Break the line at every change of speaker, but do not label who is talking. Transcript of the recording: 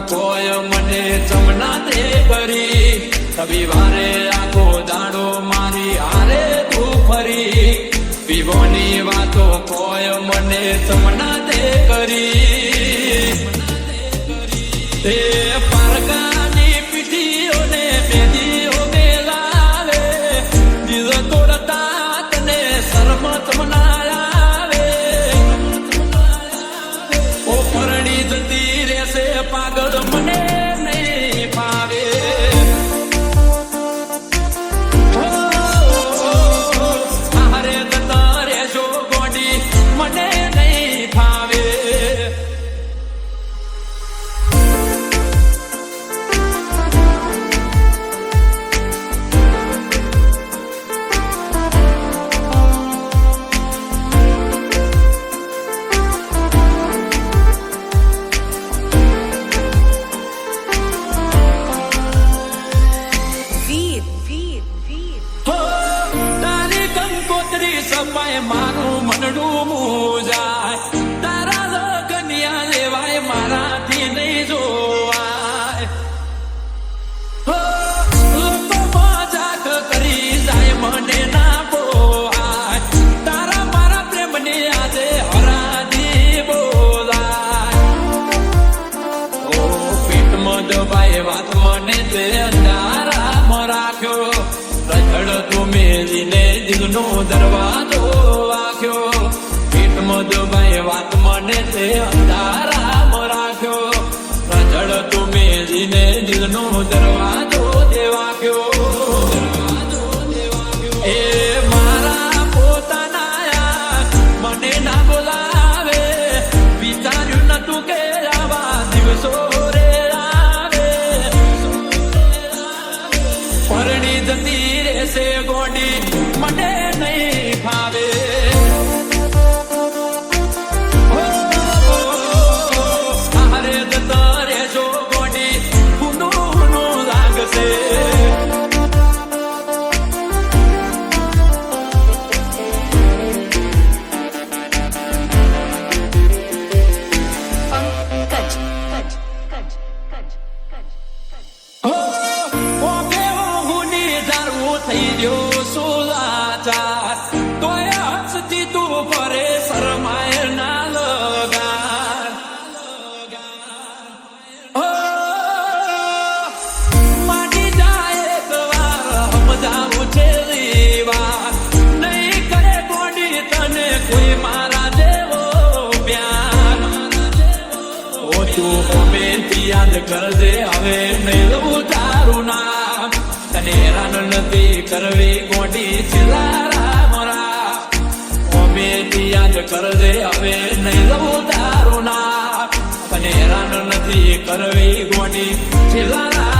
કોઈ મને ચમના તે કરી રવિવારે આખો દાડો મારી હારે તું ફરી વિવોની વાતો કોઈ મને ચમના તે કરી તે પારકાની પીઠીઓને મેદીઓ મેલાવે દિલ તોડતા તને શરમત મનાવે ઓ પરણી જતી રહેશે પાગલ મને નહીં ફાવે હારે જતા રહેશો ગોડી મને નહીં ફાવે સપાય મારું મનડું મૂજાય તારા લગનિયા લેવાય મારાથી નહીં જોવાય લોકો મજાક કરી જાય મને ના બોવાય તારા મારા પ્રેમની આજે હરાજી બોલાય ઓ પીઠમાં દબાય વાત મને તે અંધારામાં રાખ્યો રજડ તું મેલીને દિલનો દરવાજો વાગ્યો પીઠમાં દબાઈ વાત મને તે અંધારામાં રાખ્યો રજડ તું મેલીને દિલનો દરવાજો તે વાગ્યો એ મારા પોતાના મને ના બોલાવે વિચાર્યું નતું કે આવા દિવસો રે આવે પરણી જતી રહેશે ગોડી મને નહીં ફાવે હારે જતા રહેશો ગોડી ગુનું લાગશે થઈ ગયો સોલાચાર તોય હસતી તું ફરે શરમાય ના લગાર માટી જાય એક વાર સમજાવું છે વાર નહીં કરે ગોડી તને કોઈ મારા જેવો પ્યાર ઓ તું કોમેથી યાદ કરજે હવે નહીં લઉં તારું નામ તને હેરાન નથી કરવી ગોડી છેલ્લા મરા ઓમેથી યાદ કરજે હવે નહીં લઉં તારું નામ તને હેરાન નથી કરવી ગોડી છેલ્લા